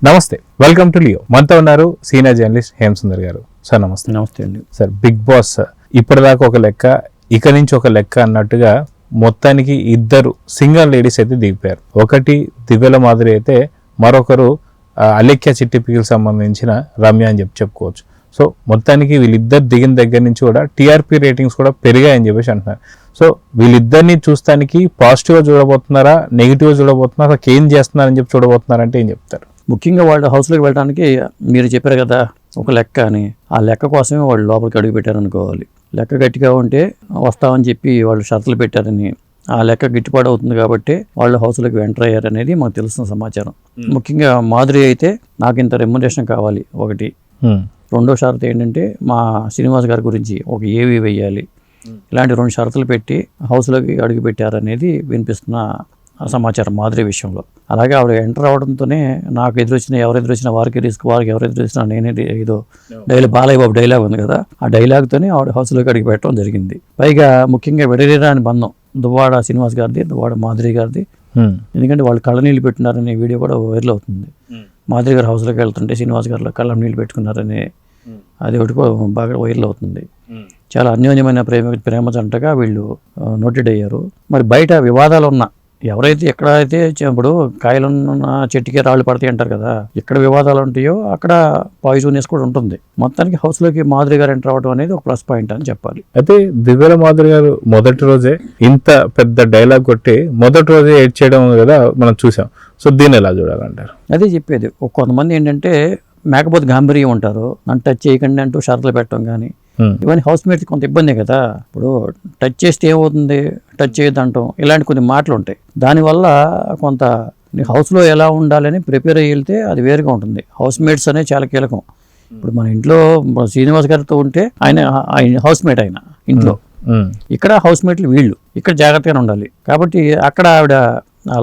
నమస్తే, welcome to Leo. మనతో ఉన్నారు సీనియర్ జర్నలిస్ట్ హేమసుందర్ గారు. సార్ నమస్తే. నమస్తే అండి. సార్, బిగ్ బాస్ ఇప్పటిదాకా ఒక లెక్క, ఇక నుంచి ఒక లెక్క అన్నట్టుగా మొత్తానికి ఇద్దరు సింగల్ లేడీస్ అయితే దిగిపోయారు. ఒకటి దివ్యల మాదిరి అయితే, మరొకరు అలేఖ్య చిట్టిపికి సంబంధించిన రమ్య అని చెప్పుకోవచ్చు. సో మొత్తానికి వీళ్ళిద్దరు దిగిన దగ్గర నుంచి కూడా టీఆర్పీ రేటింగ్స్ కూడా పెరిగాయని చెప్పేసి అంటున్నారు. సో వీళ్ళిద్దరిని చూస్తానికి పాజిటివ్గా చూడబోతున్నారా, నెగిటివ్గా చూడబోతున్నారా, అసలు ఏం చేస్తున్నారని చెప్పి చూడబోతున్నారంటే ఏం చెప్తారు? ముఖ్యంగా వాళ్ళు హౌస్లోకి వెళ్ళడానికి మీరు చెప్పారు కదా ఒక లెక్క అని, ఆ లెక్క కోసమే వాళ్ళు లోపలికి అడుగు పెట్టారనుకోవాలి. లెక్క గట్టిగా ఉంటే వస్తామని చెప్పి వాళ్ళు షరతులు పెట్టారని, ఆ లెక్క గిట్టుబాటు అవుతుంది కాబట్టి వాళ్ళు హౌస్లోకి ఎంటర్ అయ్యారనేది మాకు తెలిసిన సమాచారం. ముఖ్యంగా మాధురి అయితే నాకు ఇంత రెమ్యునరేషన్ కావాలి ఒకటి, రెండో షరతు ఏంటంటే మా శ్రీనివాస్ గారి గురించి ఒక ఏవి వేయాలి, ఇలాంటి 2 షరతులు పెట్టి హౌస్లోకి అడుగు పెట్టారనేది వినిపిస్తున్న సమాచారం మాధురి విషయంలో. అలాగే ఆవిడ ఎంటర్ అవడంతోనే నాకు ఎవరు ఎదురొచ్చినా వారికి రిస్క్, వారికి ఎవరు ఎదురొచ్చినా నేనే ఏదో బాలయ్య బాబు డైలాగ్ ఉంది కదా, ఆ డైలాగ్తోనే ఆవిడ హౌస్లోకి అడిగి పెట్టడం జరిగింది. పైగా ముఖ్యంగా విడదీరాని బంధం దువ్వాడ శ్రీనివాస్ గారిది, దువ్వాడ మాధురి గారిది. ఎందుకంటే వాళ్ళు కళ్ళనీళ్ళు పెట్టినారనే వీడియో కూడా వైరల్ అవుతుంది. మాధురి గారు హౌస్లోకి వెళ్తుంటే శ్రీనివాస్ గారు కళ్ళ నీళ్ళు పెట్టుకున్నారని అది ఒకటి బాగా వైరల్ అవుతుంది. చాలా అన్యోన్యమైన ప్రేమ జంటగా వీళ్ళు నోటెడ్ అయ్యారు. మరి బయట వివాదాలు ఉన్న ఎవరైతే ఎక్కడైతే ఇప్పుడు కాయలున్న చెట్టుకే రాళ్ళు పడతాయి అంటారు కదా, ఎక్కడ వివాదాలు ఉంటాయో అక్కడ పాయిజనెస్ కూడా ఉంటుంది. మొత్తానికి హౌస్లోకి మాధురి గారు ఎంటర్ అవ్వడం అనేది ఒక ప్లస్ పాయింట్ అని చెప్పాలి. అయితే దివ్యల మాధురి గారు మొదటి రోజే ఇంత పెద్ద డైలాగ్ కొట్టి మొదటి రోజే ఎడ్ చేయడం కదా మనం చూసాం. సో దీన్ని ఎలా చూడాలంటారు? అదే చెప్పేది. కొంతమంది ఏంటంటే మేకపోతే గాంభీర్యం ఉంటారు, నన్ను టచ్ చేయకండి అంటూ షరతులు పెట్టడం కానీ, ఇవన్నీ హౌస్ మేట్స్ కొంత ఇబ్బందే కదా. ఇప్పుడు టచ్ చేస్తే ఏమవుతుంది, టచ్ చేయొద్దంటాం, ఇలాంటి కొన్ని మాటలు ఉంటాయి. దానివల్ల కొంత హౌస్లో ఎలా ఉండాలని ప్రిపేర్ అయ్యి వెళ్తే అది వేరుగా ఉంటుంది. హౌస్ మేట్స్ అనేది చాలా కీలకం. ఇప్పుడు మన ఇంట్లో శ్రీనివాస్ గారితో ఉంటే ఆయన హౌస్ మేట్, ఆయన ఇంట్లో, ఇక్కడ హౌస్ మేట్లు వీళ్ళు, ఇక్కడ జాగ్రత్తగానే ఉండాలి. కాబట్టి అక్కడ ఆవిడ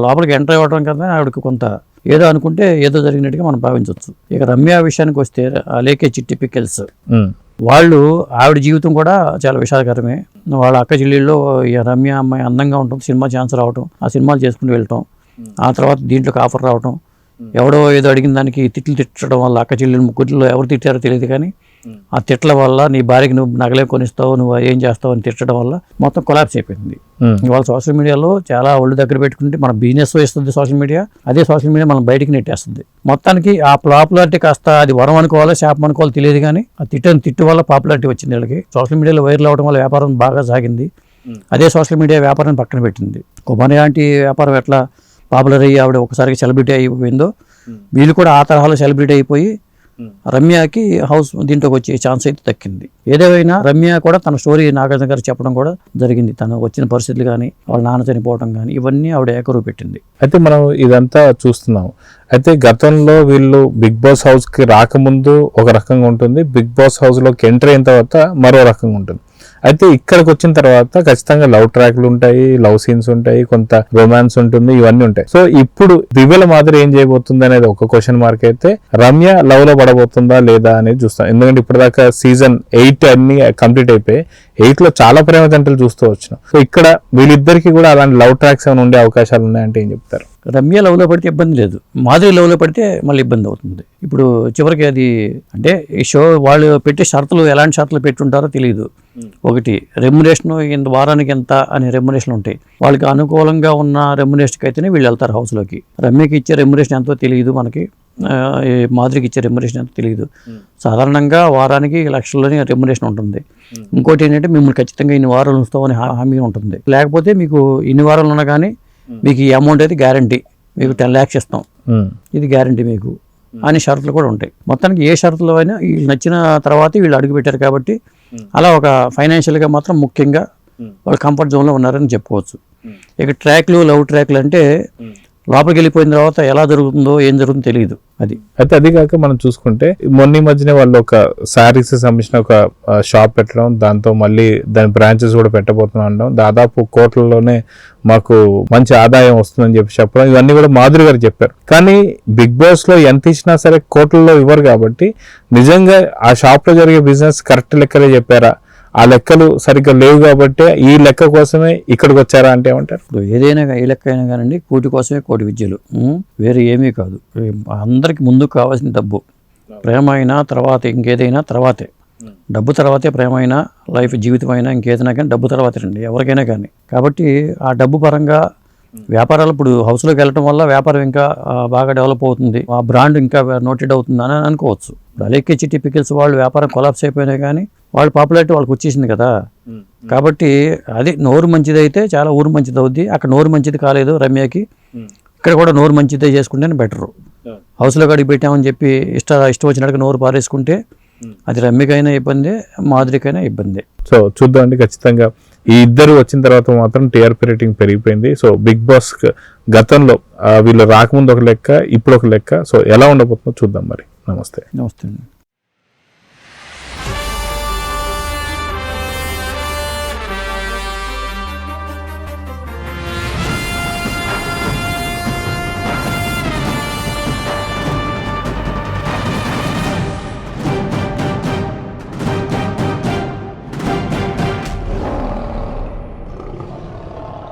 లోపలికి ఎంటర్ అవ్వడం కదా, ఆవిడకి కొంత ఏదో అనుకుంటే ఏదో జరిగినట్టుగా మనం భావించవచ్చు. ఇక రమ్య విషయానికి వస్తే అలేఖ్య చిట్టి పికిల్స్ వాళ్ళు, ఆవిడ జీవితం కూడా చాలా విషాదకరమే. వాళ్ళ అక్క చెల్లెళ్ళు రమ్య అమ్మాయి అందంగా ఉంటుంది, సినిమా ఛాన్స్ రావటం, ఆ సినిమాలు చేసుకుని వెళ్ళటం, ఆ తర్వాత దీంట్లోకి ఆఫర్ రావటం, ఎవడో ఏదో అడిగిన దానికి తిట్లు తిట్టడం వల్ల అక్క చెల్లెలు ముగ్గురిలో ఎవరు తిట్టారో తెలియదు కానీ ఆ తిట్ల వల్ల నీ భార్యకి నువ్వు నగలే కొనిస్తావు, నువ్వు ఏం చేస్తావు అని తిట్టడం వల్ల మొత్తం కొలాప్స్ అయిపోయింది. ఇవాళ సోషల్ మీడియాలో చాలా ఒళ్ళు దగ్గర పెట్టుకుంటే మన బిజినెస్ ఇస్తుంది సోషల్ మీడియా, అదే సోషల్ మీడియా మనం బయటికి నెట్టేస్తుంది. మొత్తానికి ఆ పాపులారిటీ కాస్త అది వరం అనుకోవాలో శాపం అనుకోవాలో తెలియదు కానీ ఆ తిట్టు వల్ల పాపులారిటీ వచ్చింది వీళ్ళకి. సోషల్ మీడియాలో వైరల్ అవడం వల్ల వ్యాపారం బాగా సాగింది. అదే సోషల్ మీడియా వ్యాపారాన్ని పక్కన పెట్టింది. కుమారి లాంటి వ్యాపారం ఎట్లా పాపులర్ అయ్యి ఆవిడ ఒకసారికి సెలబ్రిటీ అయిపోయిందో, వీళ్ళు కూడా ఆ తరహాలో సెలబ్రిటీ అయిపోయి రమ్యకి హౌస్ దీంట్లోకి వచ్చే ఛాన్స్ అయితే దక్కింది. ఏదేమైనా రమ్య కూడా తన స్టోరీ నాగార్జున గారు చెప్పడం కూడా జరిగింది. తను వచ్చిన పరిస్థితులు కానీ, వాళ్ళ నాన్న చనిపోవడం కానీ, ఇవన్నీ ఆవిడ ఏకరువు పెట్టింది. అయితే మనం ఇదంతా చూస్తున్నాం. అయితే గతంలో వీళ్ళు బిగ్ బాస్ హౌస్కి రాకముందు ఒక రకంగా ఉంటుంది, బిగ్ బాస్ హౌస్లోకి ఎంటర్ అయిన తర్వాత మరో రకంగా ఉంటుంది. అయితే ఇక్కడికి వచ్చిన తర్వాత ఖచ్చితంగా లవ్ ట్రాక్లు ఉంటాయి, లవ్ సీన్స్ ఉంటాయి, కొంత రొమాన్స్ ఉంటుంది, ఇవన్నీ ఉంటాయి. సో ఇప్పుడు దివ్యల మాదిరి ఏం చేయబోతుంది అనేది ఒక క్వశ్చన్ మార్క్ అయితే, రమ్య లవ్ లో పడబోతుందా లేదా అనేది చూస్తాం. ఎందుకంటే ఇప్పటిదాకా సీజన్ 8 అన్ని కంప్లీట్ అయిపోయి 8 లో చాలా ప్రేమ జంటలు చూస్తూ వచ్చినాం. సో ఇక్కడ వీళ్ళిద్దరికి కూడా అలాంటి లవ్ ట్రాక్స్ ఏమైనా ఉండే అవకాశాలు ఉన్నాయంటే ఏం చెప్తారు? రమ్య లవ్లో పడితే ఇబ్బంది లేదు, మాధురి లవ్లో పడితే మళ్ళీ ఇబ్బంది అవుతుంది. ఇప్పుడు చివరికి అది అంటే ఈ షో వాళ్ళు పెట్టే షరతులు ఎలాంటి షరతులు పెట్టుంటారో తెలియదు. ఒకటి రెమ్యునరేషన్, ఇంత వారానికి ఎంత అనే రెమ్యునరేషన్ ఉంటాయి. వాళ్ళకి అనుకూలంగా ఉన్న రెమ్యునరేషన్కి అయితేనే వీళ్ళు వెళ్తారు హౌస్లోకి. రమ్యకి ఇచ్చే రెమ్యునరేషన్ ఎంతో తెలియదు మనకి, మాధురికి ఇచ్చే రెమ్యునరేషన్ ఎంతో తెలియదు. సాధారణంగా వారానికి లక్షల్లోనే రెమ్యునరేషన్ ఉంటుంది. ఇంకోటి ఏంటంటే మిమ్మల్ని ఖచ్చితంగా ఇన్ని వారాలు ఉంచుతామని హామీ ఉంటుంది. లేకపోతే మీకు ఇన్ని వారాలు ఉన్నా కానీ మీకు ఈ అమౌంట్ అయితే గ్యారంటీ, మీకు 10 lakhs ఇస్తాం, ఇది గ్యారంటీ మీకు అని షరతులు కూడా ఉంటాయి. మొత్తానికి ఏ షరతులు అయినా వీళ్ళు నచ్చిన తర్వాత వీళ్ళు అడుగు పెట్టారు కాబట్టి అలా ఒక ఫైనాన్షియల్గా మాత్రం ముఖ్యంగా వాళ్ళు కంఫర్ట్ జోన్లో ఉన్నారని చెప్పుకోవచ్చు. ఇక లవ్ ట్రాక్లు అంటే లోపలికి వెళ్ళిపోయిన తర్వాత ఎలా జరుగుతుందో ఏం జరుగుతుందో తెలియదు. అయితే అది కాక మనం చూసుకుంటే మొన్న మధ్యనే వాళ్ళు ఒక శారీస్ సంబంధించిన ఒక షాప్ పెట్టడం, దాంతో మళ్ళీ దాని బ్రాంచెస్ కూడా పెట్టబోతున్నాం అనడం, దాదాపు కోట్లలోనే మాకు మంచి ఆదాయం వస్తుందని చెప్పడం, ఇవన్నీ కూడా మాధురి గారు చెప్పారు. కానీ బిగ్ బాస్ లో ఎంత ఇచ్చినా సరే కోట్లలో ఇవ్వరు కాబట్టి నిజంగా ఆ షాప్ లో జరిగే బిజినెస్ కరెక్ట్ లెక్కలే చెప్పారా ఆ లెక్కలు సరిగ్గా లేవు కాబట్టి ఈ లెక్క కోసమే ఇక్కడికి వచ్చారా అంటే ఏమంటారు? ఇప్పుడు ఏదైనా ఏ లెక్క అయినా కానండి, కూటి కోసమే కోటి విద్యలు, వేరే ఏమీ కాదు. అందరికి ముందు కావాల్సిన డబ్బు. ప్రేమ అయినా తర్వాత ఇంకేదైనా తర్వాతే. డబ్బు తర్వాతే ప్రేమ అయినా, లైఫ్ జీవితం అయినా, ఇంకేదైనా కానీ డబ్బు తర్వాతే రండి ఎవరికైనా కానీ. కాబట్టి ఆ డబ్బు పరంగా వ్యాపారాలు ఇప్పుడు హౌస్లోకి వెళ్ళటం వల్ల వ్యాపారం ఇంకా బాగా డెవలప్ అవుతుంది, ఆ బ్రాండ్ ఇంకా నోటెడ్ అవుతుంది అని అనుకోవచ్చు. అలేకే చిట్టి పికిల్స్ వాళ్ళు వ్యాపారం కొలాప్స్ అయిపోయినా కానీ వాళ్ళ పాపులారిటీ వాళ్ళకి వచ్చేసింది కదా. కాబట్టి అది నోరు మంచిది అయితే చాలా ఊరు మంచిది అవుద్ది. అక్కడ నోరు మంచిది కాలేదు రమ్యకి, ఇక్కడ కూడా నోరు మంచిదే చేసుకుంటేనే బెటరు. హౌస్లో గడికి పెట్టామని చెప్పి ఇష్టం వచ్చినట్టుగా నోరు పారేసుకుంటే అది రమ్యకైనా ఇబ్బంది, మాధురికైనా ఇబ్బంది. సో చూద్దామండి, ఖచ్చితంగా ఈ ఇద్దరు వచ్చిన తర్వాత మాత్రం టీఆర్పీ రేటింగ్ పెరిగిపోయింది. సో బిగ్ బాస్ గతంలో వీళ్ళు రాకముందు ఒక లెక్క, ఇప్పుడు ఒక లెక్క. సో ఎలా ఉండబోతుందో చూద్దాం మరి. నమస్తే. నమస్తే.